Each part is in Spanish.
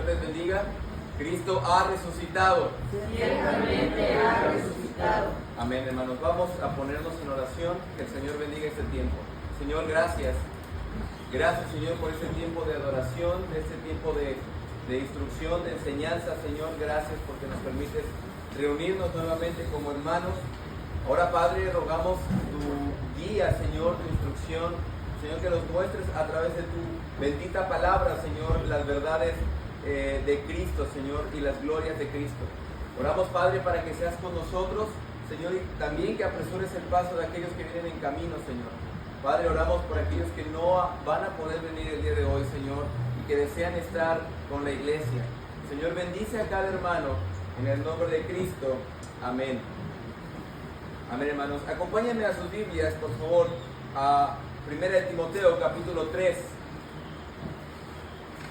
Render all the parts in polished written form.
Señor les bendiga. Cristo ha resucitado. Ciertamente ha resucitado. Amén, hermanos. Vamos a ponernos en oración. Que el Señor bendiga este tiempo. Señor, gracias. Gracias, Señor, por este tiempo de adoración, de este tiempo de instrucción, de enseñanza. Señor, gracias porque nos permites reunirnos nuevamente como hermanos. Ahora, Padre, rogamos tu guía, Señor, tu instrucción. Señor, que nos muestres a través de tu bendita palabra, Señor, las verdades de Cristo, Señor, y las glorias de Cristo. Oramos, Padre, para que seas con nosotros, Señor, y también que apresures el paso de aquellos que vienen en camino, Señor. Padre, oramos por aquellos que no van a poder venir el día de hoy, Señor, y que desean estar con la iglesia. Señor, bendice a cada hermano en el nombre de Cristo. Amén. Amén, hermanos. Acompáñenme a sus Biblias, por favor, a 1 de Timoteo, capítulo 3.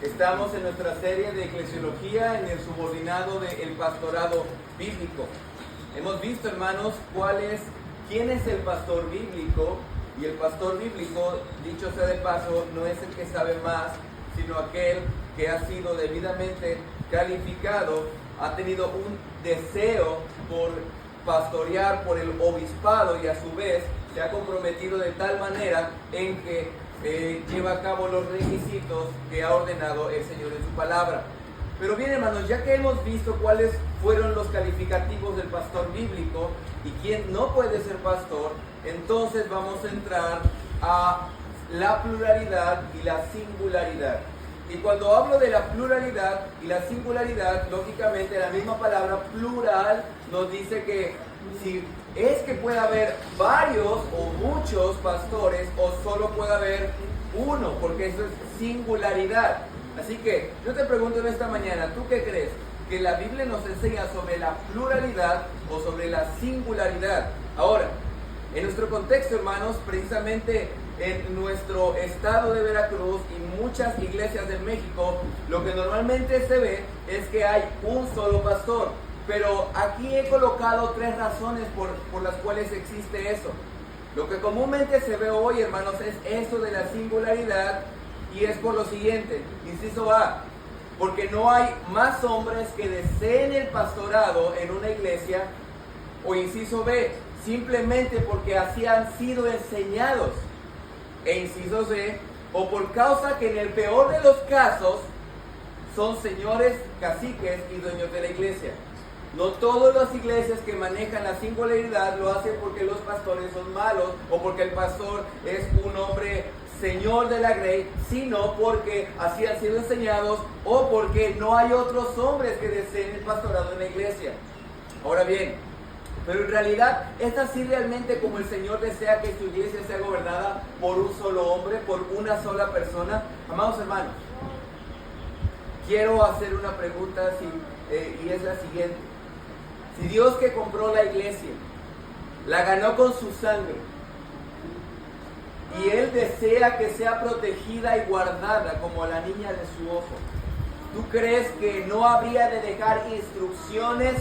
Estamos en nuestra serie de eclesiología en el subordinado del pastorado bíblico. Hemos visto, hermanos, quién es el pastor bíblico. Y el pastor bíblico, dicho sea de paso, no es el que sabe más, sino aquel que ha sido debidamente calificado, ha tenido un deseo por pastorear por el obispado y a su vez se ha comprometido de tal manera en que lleva a cabo los requisitos que ha ordenado el Señor en su palabra. Pero bien, hermanos, ya que hemos visto cuáles fueron los calificativos del pastor bíblico y quién no puede ser pastor, entonces vamos a entrar a la pluralidad y la singularidad. Y cuando hablo de la pluralidad y la singularidad, lógicamente la misma palabra plural nos dice que si es que puede haber varios o muchos pastores o solo puede haber uno, porque eso es singularidad. Así que yo te pregunto en esta mañana, ¿tú qué crees? ¿Que la Biblia nos enseña sobre la pluralidad o sobre la singularidad? Ahora, en nuestro contexto, hermanos, precisamente en nuestro estado de Veracruz y muchas iglesias de México, lo que normalmente se ve es que hay un solo pastor. Pero aquí he colocado 3 razones por las cuales existe eso. Lo que comúnmente se ve hoy, hermanos, es eso de la singularidad, y es por lo siguiente. Inciso A, porque no hay más hombres que deseen el pastorado en una iglesia. O inciso B, simplemente porque así han sido enseñados. E inciso C, o por causa que en el peor de los casos son señores, caciques y dueños de la iglesia. No todas las iglesias que manejan la singularidad lo hacen porque los pastores son malos o porque el pastor es un hombre señor de la grey, sino porque así han sido enseñados o porque no hay otros hombres que deseen el pastorado en la iglesia. Ahora bien, pero en realidad ¿es así realmente como el Señor desea que su iglesia sea gobernada por un solo hombre, por una sola persona? Amados hermanos, quiero hacer una pregunta y es la siguiente. Si Dios, que compró la iglesia, la ganó con su sangre, y Él desea que sea protegida y guardada como la niña de su ojo, ¿tú crees que no habría de dejar instrucciones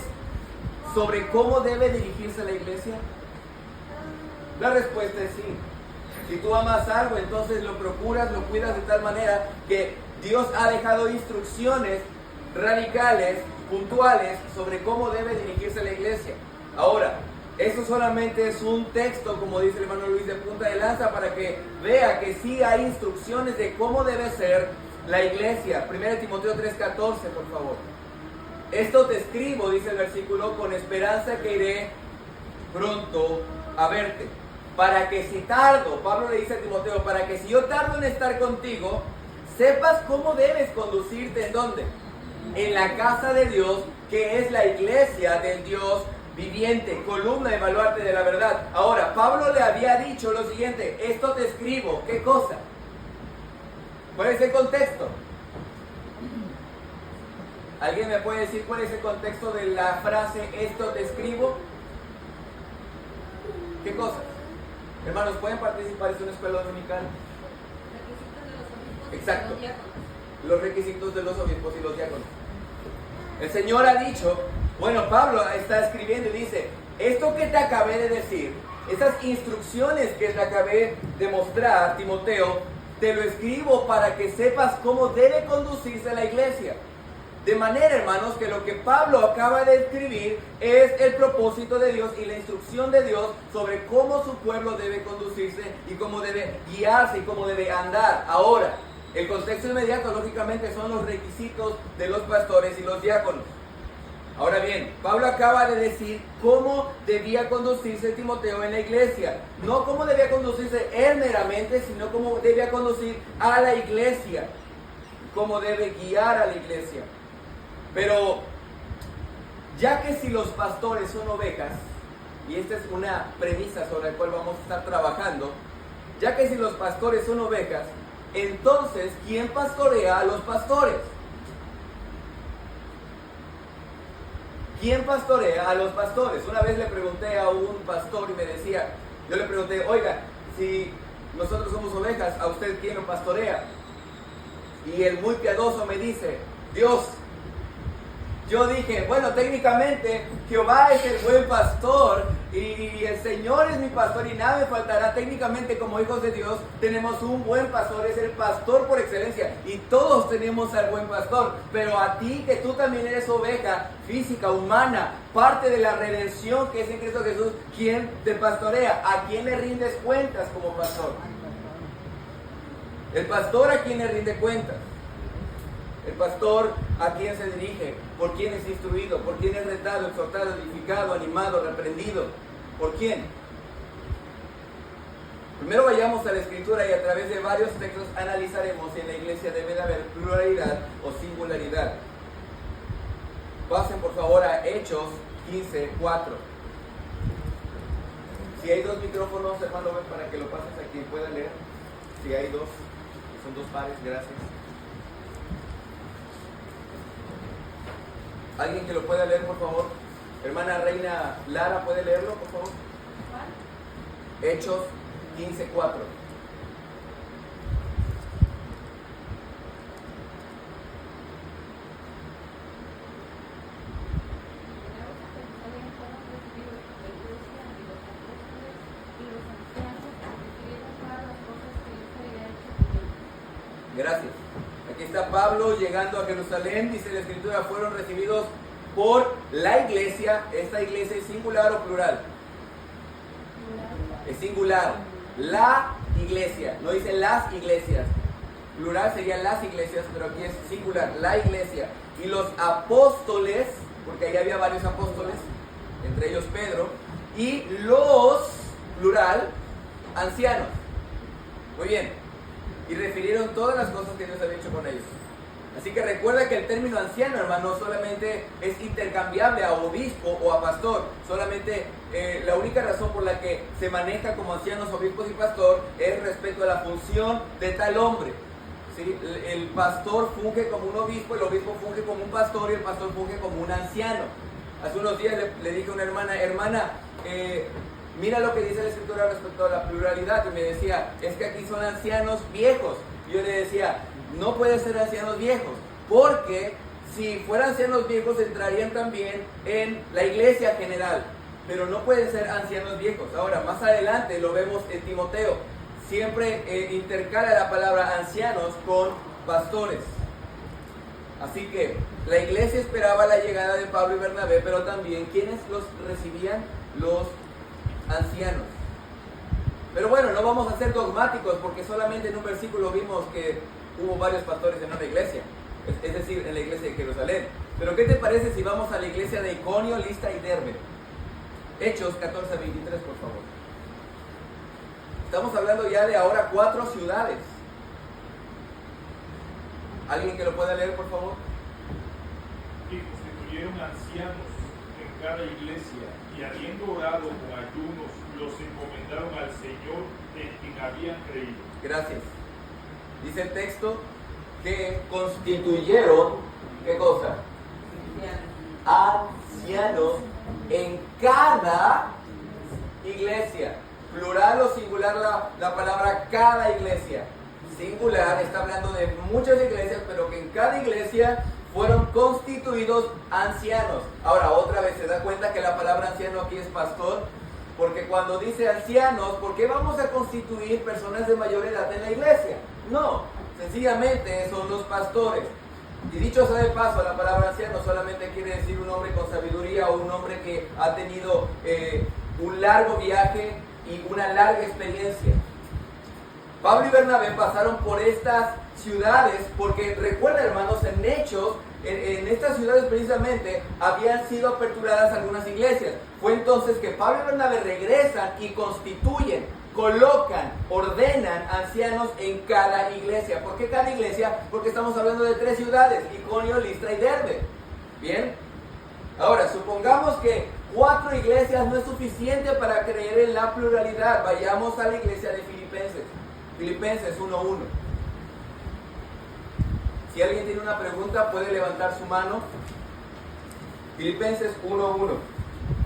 sobre cómo debe dirigirse la iglesia? La respuesta es sí. Si tú amas algo, entonces lo procuras, lo cuidas de tal manera que Dios ha dejado instrucciones radicales, puntuales, sobre cómo debe dirigirse la iglesia. Ahora, eso solamente es un texto, como dice el hermano Luis, de punta de lanza, para que vea que sí hay instrucciones de cómo debe ser la iglesia. 1 Timoteo 3:14, por favor. Esto te escribo, dice el versículo, con esperanza que iré pronto a verte, para que si tardo, Pablo le dice a Timoteo, para que si yo tardo en estar contigo, sepas cómo debes conducirte. ¿En dónde? En la casa de Dios, que es la iglesia del Dios viviente, columna y baluarte de la verdad. Ahora, Pablo le había dicho lo siguiente: esto te escribo. ¿Qué cosa? ¿Cuál es el contexto? ¿Alguien me puede decir cuál es el contexto de la frase esto te escribo? ¿Qué cosas? Hermanos, ¿pueden participar? Es una escuela dominical. Exacto. Los requisitos de los obispos y los diáconos. El Señor ha dicho, bueno, Pablo está escribiendo y dice, esto que te acabé de decir, esas instrucciones que te acabé de mostrar, Timoteo, te lo escribo para que sepas cómo debe conducirse la iglesia. De manera, hermanos, que lo que Pablo acaba de escribir es el propósito de Dios y la instrucción de Dios sobre cómo su pueblo debe conducirse y cómo debe guiarse y cómo debe andar. Ahora, el contexto inmediato, lógicamente, son los requisitos de los pastores y los diáconos. Ahora bien, Pablo acaba de decir cómo debía conducirse Timoteo en la iglesia. No cómo debía conducirse él meramente, sino cómo debía conducir a la iglesia. Cómo debe guiar a la iglesia. Pero, ya que si los pastores son ovejas, y esta es una premisa sobre la cual vamos a estar trabajando, ya que si los pastores son ovejas, entonces, ¿quién pastorea a los pastores? ¿Quién pastorea a los pastores? Una vez le pregunté a un pastor y me decía, yo le pregunté, oiga, si nosotros somos ovejas, ¿a usted quién lo pastorea? Y el muy piadoso me dice, Dios. Yo dije, bueno, técnicamente Jehová es el buen pastor y el Señor es mi pastor y nada me faltará. Técnicamente, como hijos de Dios, tenemos un buen pastor, es el pastor por excelencia y todos tenemos al buen pastor. Pero a ti, que tú también eres oveja física, humana, parte de la redención que es en Cristo Jesús, ¿quién te pastorea? ¿A quién le rindes cuentas como pastor? El pastor, ¿a quién le rinde cuentas? El pastor, ¿a quién se dirige? ¿Por quién es instruido? ¿Por quién es retado, exhortado, edificado, animado, reprendido? ¿Por quién? Primero vayamos a la Escritura y a través de varios textos analizaremos si en la iglesia debe de haber pluralidad o singularidad. Pasen por favor a Hechos 15:4. Si hay dos micrófonos, hermano, ven para que lo pases a quien pueda leer. Si hay dos, son dos pares, gracias. ¿Alguien que lo pueda leer, por favor? Hermana Reina Lara, ¿puede leerlo, por favor? Hechos 15:4. Gracias. Aquí está Pablo llegando a Jerusalén, dice la Escritura, fueron recibidos por la iglesia. ¿Esta iglesia es singular o plural? Es singular. La iglesia, no dice las iglesias. Plural serían las iglesias, pero aquí es singular, la iglesia. Y los apóstoles, porque ahí había varios apóstoles, entre ellos Pedro, y los, plural, ancianos. Muy bien. Y refirieron todas las cosas que Dios había hecho con ellos. Así que recuerda que el término anciano, hermano, solamente es intercambiable a obispo o a pastor. Solamente la única razón por la que se maneja como ancianos, obispos y pastor es respecto a la función de tal hombre. ¿Sí? El pastor funge como un obispo, el obispo funge como un pastor y el pastor funge como un anciano. Hace unos días le dije a una hermana, mira lo que dice la Escritura respecto a la pluralidad, y me decía, es que aquí son ancianos viejos. Y yo le decía, no puede ser ancianos viejos, porque si fueran ancianos viejos entrarían también en la iglesia general, pero no pueden ser ancianos viejos. Ahora, más adelante lo vemos en Timoteo, siempre intercala la palabra ancianos con pastores. Así que la iglesia esperaba la llegada de Pablo y Bernabé, pero también, ¿quiénes los recibían? Los ancianos. Pero bueno, no vamos a ser dogmáticos porque solamente en un versículo vimos que hubo varios pastores en una iglesia, es decir, en la iglesia de Jerusalén. Pero ¿qué te parece si vamos a la iglesia de Iconio, Listra y Derbe? Hechos 14:23, por favor. Estamos hablando ya de ahora 4 ciudades. ¿Alguien que lo pueda leer, por favor? Y constituyeron ancianos en cada iglesia, y habiendo orado con ayunos, los encomendaron al Señor en quien habían creído. Gracias. Dice el texto que constituyeron, ¿qué cosa? Ancianos en cada iglesia. Plural o singular la palabra cada iglesia. Singular está hablando de muchas iglesias, pero que en cada iglesia fueron constituidos ancianos. Ahora, otra vez se da cuenta que la palabra anciano aquí es pastor, porque cuando dice ancianos, ¿por qué vamos a constituir personas de mayor edad en la iglesia? No, sencillamente son los pastores. Y dicho sea de paso, la palabra solamente quiere decir un hombre con sabiduría o un hombre que ha tenido un largo viaje y una larga experiencia. Pablo y Bernabé pasaron por estas ciudades porque, recuerden hermanos, en Hechos, en estas ciudades precisamente habían sido aperturadas algunas iglesias. Fue entonces que Pablo y Bernabé regresan y constituyen, colocan, ordenan ancianos en cada iglesia. ¿Por qué cada iglesia? Porque estamos hablando de 3 ciudades: Iconio, Listra y Derbe. Bien, ahora supongamos que 4 iglesias no es suficiente para creer en la pluralidad. Vayamos a la iglesia de Filipenses. Filipenses 1:1. Si alguien tiene una pregunta, puede levantar su mano. Filipenses 1:1.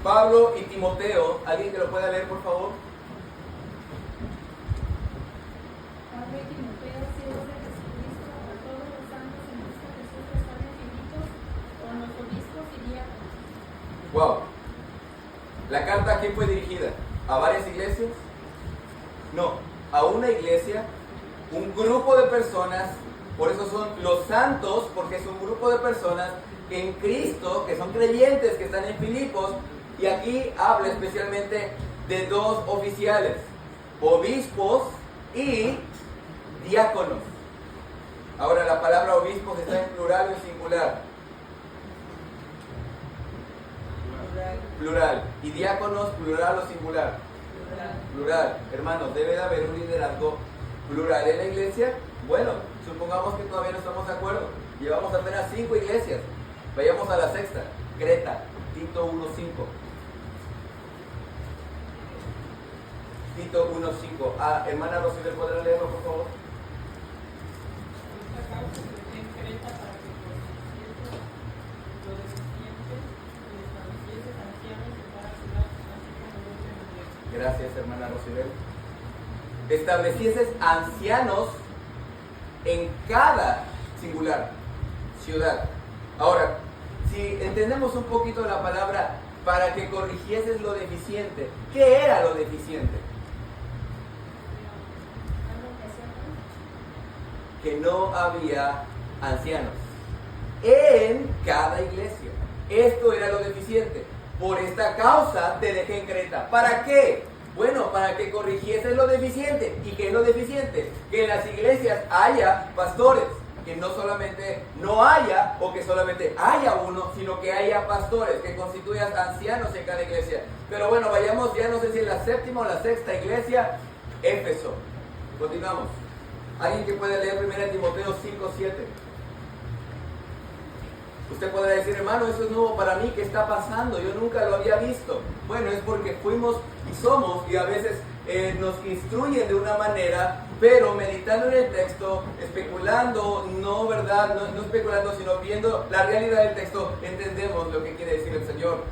Pablo y Timoteo. ¿Alguien que lo pueda leer, por favor? Pablo y Timoteo, siervos de Jesucristo, a todos los santos en Cristo Jesús que están en Filipos, con los obispos y diáconos. Wow. ¿La carta a quién fue dirigida? ¿A varias iglesias? No, a una iglesia, un grupo de personas. Por eso son los santos, porque es un grupo de personas en Cristo, que son creyentes, que están en Filipos. Y aquí habla especialmente de 2 oficiales: obispos y diáconos. Ahora, la palabra obispos está en plural o en singular. Plural. ¿Y diáconos, plural o singular? Plural. Hermanos, debe de haber un liderazgo plural en la iglesia. Bueno, supongamos que todavía no estamos de acuerdo. Llevamos apenas 5 iglesias. Vayamos a la 6ª, Creta, Tito 1:5. Tito 1:5. Hermana Rosibel, ¿podrá leerlo, por favor? Gracias, hermana Rosibel. Establecieses ancianos en cada singular ciudad. Ahora, si entendemos un poquito la palabra para que corrigieses lo deficiente, ¿qué era lo deficiente? Que no había ancianos en cada iglesia. Esto era lo deficiente. Por esta causa te dejé en Creta. ¿Para qué? Bueno, para que corrigieses lo deficiente. ¿Y qué es lo deficiente? Que en las iglesias haya pastores. Que no solamente no haya, o que solamente haya uno, sino que haya pastores, que constituyas ancianos en cada iglesia. Pero bueno, vayamos ya, no sé si en la 7ª o la 6ª iglesia, Éfeso. Continuamos. ¿Alguien que puede leer 1 Timoteo 5:7? Usted podrá decir, hermano, eso es nuevo para mí, ¿qué está pasando? Yo nunca lo había visto. Bueno, es porque fuimos y somos, y a veces nos instruyen de una manera, pero meditando en el texto, especulando, no verdad, no especulando, sino viendo la realidad del texto, entendemos lo que quiere decir el Señor.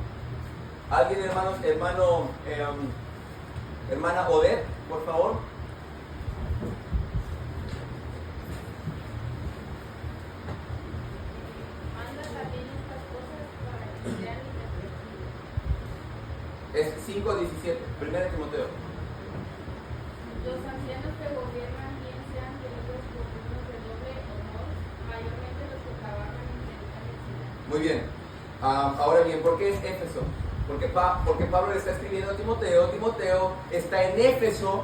¿Alguien, hermana Odette, por favor? Es 5:17, 1 Timoteo. Los ancianos que gobiernan bien sean tenidos por dignos de doble honor, mayormente los que trabajan en predicar. Muy bien. Ahora bien, ¿por qué es Éfeso? Porque Pablo le está escribiendo a Timoteo. Timoteo está en Éfeso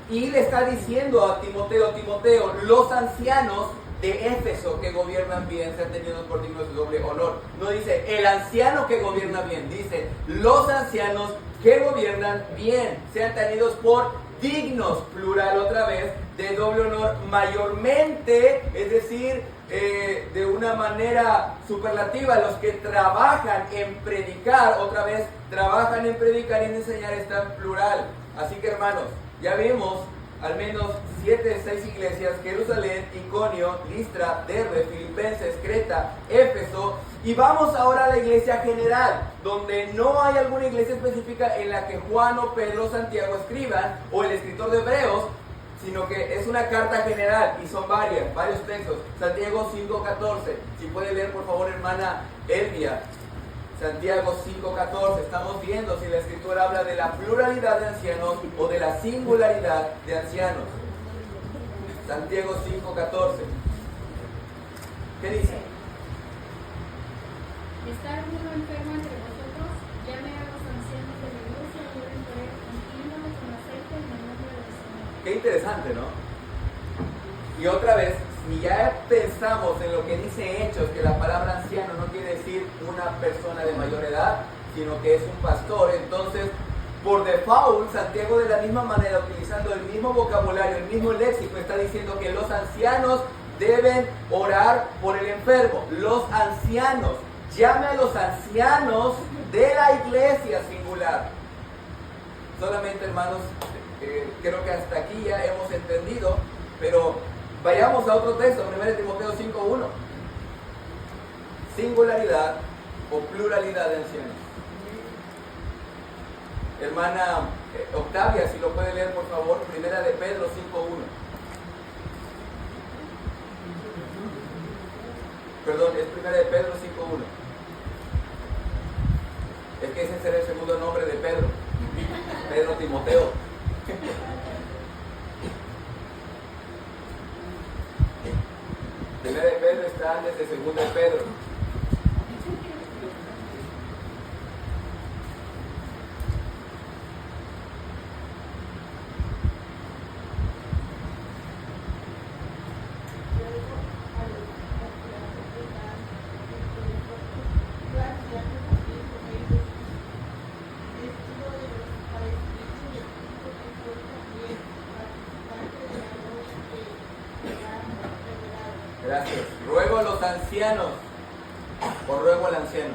y le está diciendo a Timoteo, los ancianos de Éfeso que gobiernan bien sean tenidos por dignos de doble honor. No dice el anciano que gobierna bien, dice los ancianos que gobiernan bien sean tenidos por dignos, plural otra vez, de doble honor, mayormente, es decir, de una manera superlativa, los que trabajan en predicar, otra vez, trabajan en predicar y en enseñar, está en plural. Así que hermanos, ya vimos al menos 6 iglesias: Jerusalén, Iconio, Listra, Derbe, Filipenses, Creta, Éfeso. Y vamos ahora a la iglesia general, donde no hay alguna iglesia específica en la que Juan o Pedro o Santiago escriban, o el escritor de Hebreos, sino que es una carta general y son varios textos. Santiago 5:14. Si puede leer, por favor, hermana Elvia. Santiago 5:14, estamos viendo si la escritura habla de la pluralidad de ancianos o de la singularidad de ancianos. Santiago 5:14. ¿Qué dice? ¿Está alguno enfermo entre vosotros? Llame a los ancianos de la iglesia y oren por él, ungiéndolo con aceite en el nombre del Señor. Qué interesante, ¿no? Y otra vez, si ya pensamos en lo que dice Hechos, que la palabra anciano no quiere decir una persona de mayor edad, sino que es un pastor, entonces, por default, Santiago de la misma manera, utilizando el mismo vocabulario, el mismo léxico, está diciendo que los ancianos deben orar por el enfermo. Los ancianos, llame a los ancianos de la iglesia singular. Solamente, hermanos, creo que hasta aquí ya hemos entendido, pero vayamos a otro texto, 1 Timoteo 5:1. Singularidad o pluralidad de ancianos. Hermana Octavia, si lo puede leer por favor, 1 Pedro 5:1. Perdón, es 1 Pedro 5:1. Es que ese será el segundo nombre de Pedro. Pedro Timoteo. Primera de Pedro está antes de segunda de Pedro. Gracias. Ruego a los ancianos, o ruego al anciano,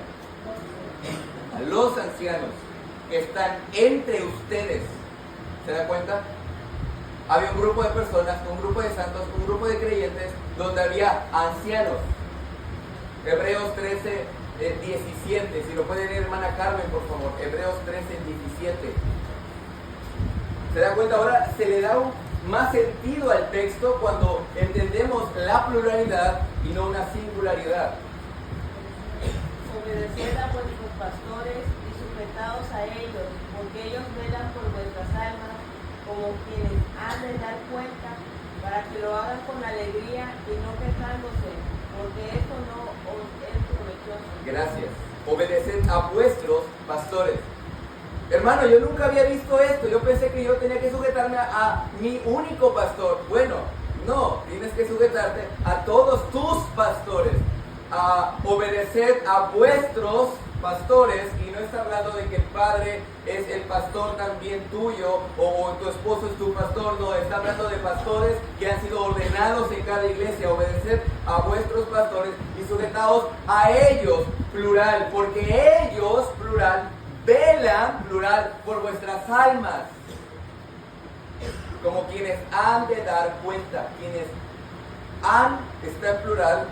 a los ancianos que están entre ustedes. ¿Se da cuenta? Había un grupo de personas, un grupo de santos, un grupo de creyentes, donde había ancianos. Hebreos 13, 17. Si lo puede leer, hermana Carmen, por favor. Hebreos 13, 17. ¿Se da cuenta? Ahora se le da más sentido al texto cuando entendemos la pluralidad y no una singularidad. Obedeced a vuestros pastores y sujetaos a ellos, porque ellos velan por vuestras almas, como quienes han de dar cuenta, para que lo hagan con alegría y no quejándose, porque esto no os es provechoso. Gracias. Obedeced a vuestros pastores. Hermano, yo nunca había visto esto. Yo pensé que yo tenía que sujetarme a mi único pastor. Bueno, no, tienes que sujetarte a todos tus pastores. A obedecer a vuestros pastores. Y no está hablando de que el padre es el pastor también tuyo o tu esposo es tu pastor. No, está hablando de pastores que han sido ordenados en cada iglesia. Obedecer a vuestros pastores y sujetaos a ellos, plural, porque ellos, plural, velan, plural, por vuestras almas, como quienes han de dar cuenta. Quienes han está en plural,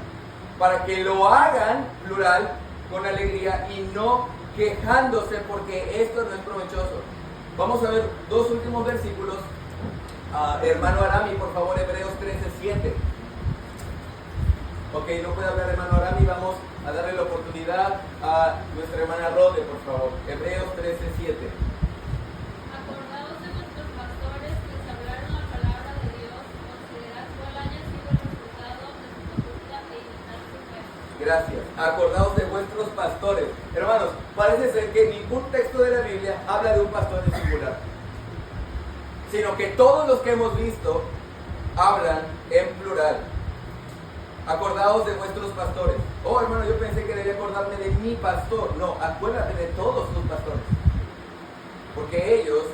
para que lo hagan, plural, con alegría y no quejándose, porque esto no es provechoso. Vamos a ver dos últimos versículos. Hermano Arami, por favor, Hebreos 13:7. Ok, no puede hablar hermano Arami, vamos a darle la oportunidad a nuestra hermana Rode, por favor. Hebreos 13:7. Acordaos de vuestros pastores que os hablaron la palabra de Dios, considerad cuál haya sido el resultado de su conducta e imitad su fe. Gracias. Acordaos de vuestros pastores. Hermanos, parece ser que ningún texto de la Biblia habla de un pastor en singular, sino que todos los que hemos visto hablan en plural. Acordaos de vuestros pastores. Oh, hermano, yo pensé que debía acordarme de mi pastor. No, acuérdate de todos tus pastores, porque ellos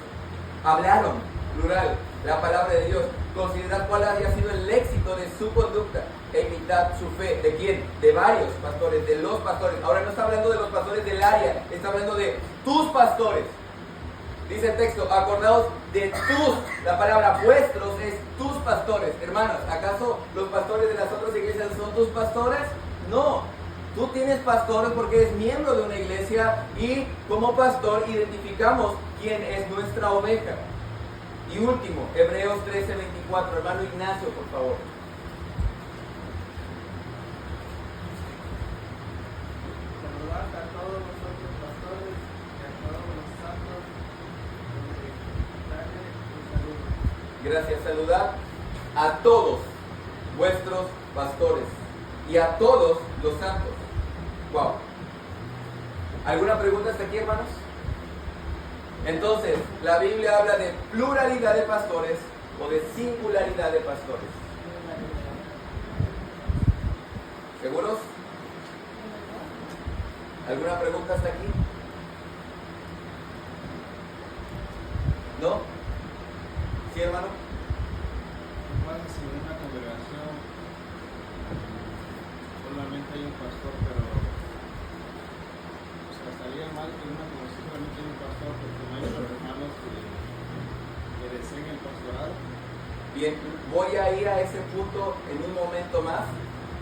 hablaron, plural, la palabra de Dios. Considerad cuál haya sido el éxito de su conducta e imitad su fe. ¿De quién? De varios pastores, de los pastores. Ahora no está hablando de los pastores del área, está hablando de tus pastores. Dice el texto, acordaos de tus, la palabra vuestros es tus pastores. Hermanas, ¿acaso los pastores de las otras iglesias son tus pastores? No, tú tienes pastores porque eres miembro de una iglesia y como pastor identificamos quién es nuestra oveja. Y último, Hebreos 13:24, hermano Ignacio, por favor. Saludad a todos vosotros pastores y a todos los santos. Dale un saludo. Gracias, saludad a todos vuestros pastores y a todos los santos. Wow. ¿Alguna pregunta hasta aquí, hermanos? Entonces, la Biblia habla de pluralidad de pastores o de singularidad de pastores. ¿Seguros? ¿Alguna pregunta hasta aquí? ¿No? ¿Sí, hermano? Igual si en una congregación solamente hay un pastor, pero o sea, estaría mal que en una congregación solamente hay un pastor porque no hay otros hermanos que deseen el pastorado. Bien, voy a ir a ese punto en un momento más,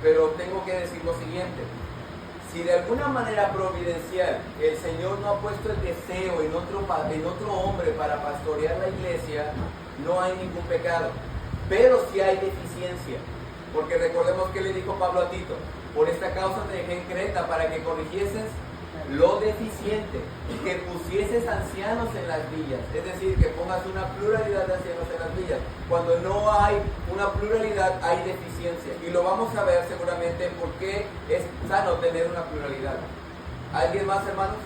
pero tengo que decir lo siguiente. Si de alguna manera providencial el Señor no ha puesto el deseo en otro hombre para pastorear la iglesia, no hay ningún pecado. Pero sí hay deficiencia. Porque recordemos que le dijo Pablo a Tito: por esta causa te dejé en Creta para que corrigieses lo deficiente y que pusieses ancianos en las villas. Es decir, que pongas una pluralidad de ancianos en las villas. Cuando no hay una pluralidad, hay deficiencia. Y lo vamos a ver seguramente por qué es sano tener una pluralidad. ¿Alguien más, hermanos?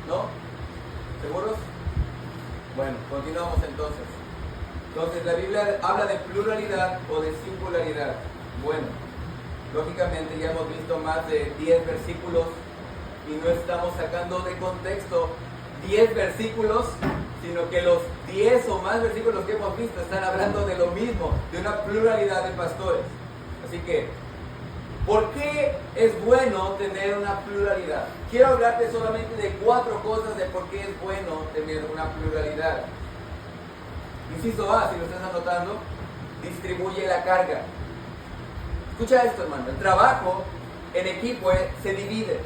¿No? ¿Seguros? Bueno, continuamos entonces. Entonces, la Biblia habla de pluralidad o de singularidad. Bueno, lógicamente ya hemos visto más de 10 versículos y no estamos sacando de contexto 10 versículos, sino que los 10 o más versículos que hemos visto están hablando de lo mismo, de una pluralidad de pastores. Así que, ¿por qué es bueno tener una pluralidad? Quiero hablarte solamente de 4 cosas de por qué es bueno tener una pluralidad. Inciso A, si lo estás anotando, distribuye la carga. Escucha esto, hermano. El trabajo en equipo se divide.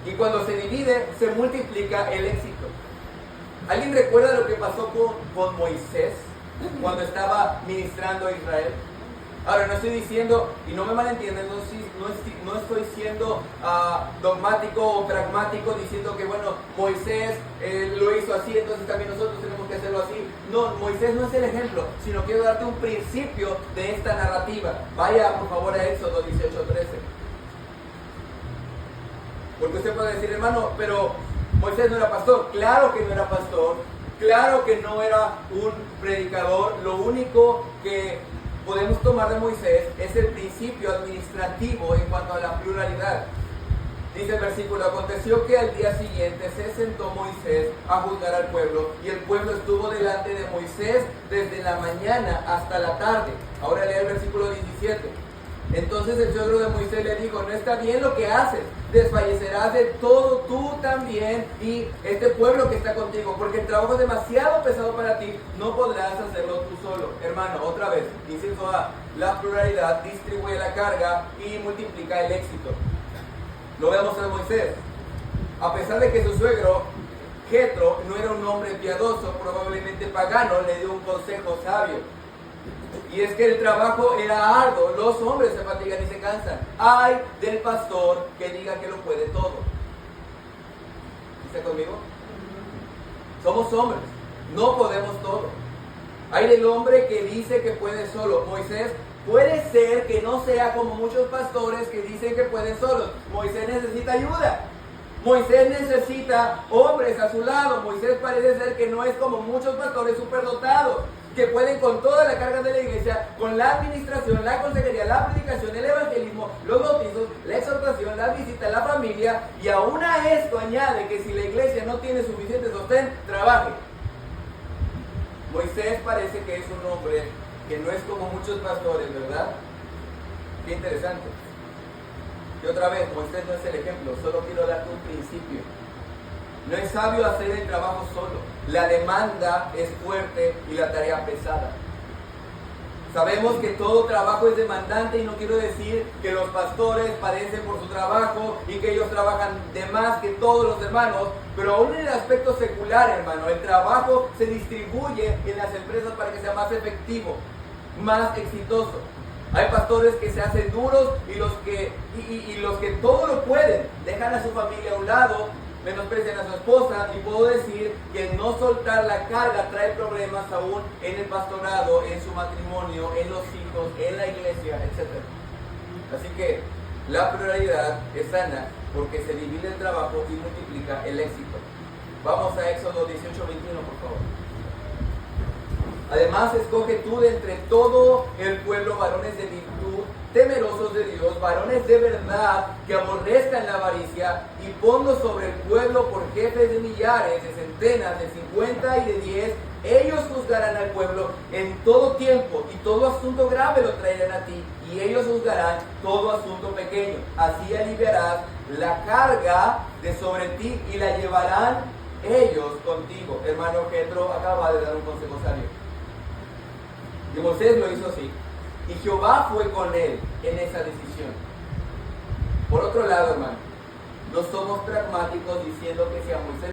Y cuando se divide, se multiplica el éxito. ¿Alguien recuerda lo que pasó con Moisés cuando estaba ministrando a Israel? Ahora, no estoy diciendo, y no me malentiendan, no estoy siendo dogmático o pragmático diciendo que, bueno, Moisés lo hizo así, entonces también nosotros tenemos que hacerlo así. No, Moisés no es el ejemplo, sino quiero darte un principio de esta narrativa. Vaya, por favor, a Éxodo 18:13. Porque usted puede decir, hermano, pero Moisés no era pastor. Claro que no era pastor, claro que no era un predicador. Lo único que podemos tomar de Moisés es el principio administrativo en cuanto a la pluralidad. Dice el versículo: aconteció que al día siguiente se sentó Moisés a juzgar al pueblo, y el pueblo estuvo delante de Moisés desde la mañana hasta la tarde. Ahora lee el versículo 17. Entonces el suegro de Moisés le dijo: no está bien lo que haces, desfallecerás de todo tú también y este pueblo que está contigo, porque el trabajo es demasiado pesado para ti, no podrás hacerlo tú solo. Hermano, otra vez, inciso A, la pluralidad distribuye la carga y multiplica el éxito. Lo vemos en Moisés. A pesar de que su suegro, Jetro, no era un hombre piadoso, probablemente pagano, le dio un consejo sabio. Y es que el trabajo era arduo, los hombres se fatigan y se cansan. Ay del pastor que diga que lo puede todo. ¿Está conmigo? Somos hombres, no podemos todo. Hay del hombre que dice que puede solo. Moisés puede ser que no sea como muchos pastores que dicen que pueden solos. Moisés necesita ayuda. Moisés necesita hombres a su lado. Moisés parece ser que no es como muchos pastores superdotados, que pueden con toda la carga de la iglesia, con la administración, la consejería, la predicación, el evangelismo, los bautizos, la exhortación, la visita, la familia, y aún a esto añade que si la iglesia no tiene suficiente sostén, trabaje. Moisés parece que es un hombre que no es como muchos pastores, ¿verdad? Qué interesante. Y otra vez, Moisés no es el ejemplo, solo quiero darte un principio. No es sabio hacer el trabajo solo. La demanda es fuerte y la tarea pesada. Sabemos que todo trabajo es demandante y no quiero decir que los pastores padecen por su trabajo y que ellos trabajan de más que todos los hermanos, pero aún en el aspecto secular, hermano, el trabajo se distribuye en las empresas para que sea más efectivo, más exitoso. Hay pastores que se hacen duros y los que todo lo pueden, dejan a su familia a un lado, menosprecian a su esposa, y puedo decir que no soltar la carga trae problemas aún en el pastorado, en su matrimonio, en los hijos, en la iglesia, etc. Así que La pluralidad es sana porque se divide el trabajo y multiplica el éxito. Vamos a Éxodo 18:21, por favor. Además, escoge tú de entre todo el pueblo varones de virtud, temerosos de Dios, varones de verdad, que aborrezcan la avaricia, y ponlos sobre el pueblo por jefes de millares, de centenas, de 50 y de 10. Ellos juzgarán al pueblo en todo tiempo, y todo asunto grave lo traerán a ti, y ellos juzgarán todo asunto pequeño. Así aliviarás la carga de sobre ti, y la llevarán ellos contigo. Hermano Jetro acaba de dar un consejo sabio. Y Moisés lo hizo así. Y Jehová fue con él en esa decisión. Por otro lado, hermano, no somos pragmáticos diciendo que si a Moisés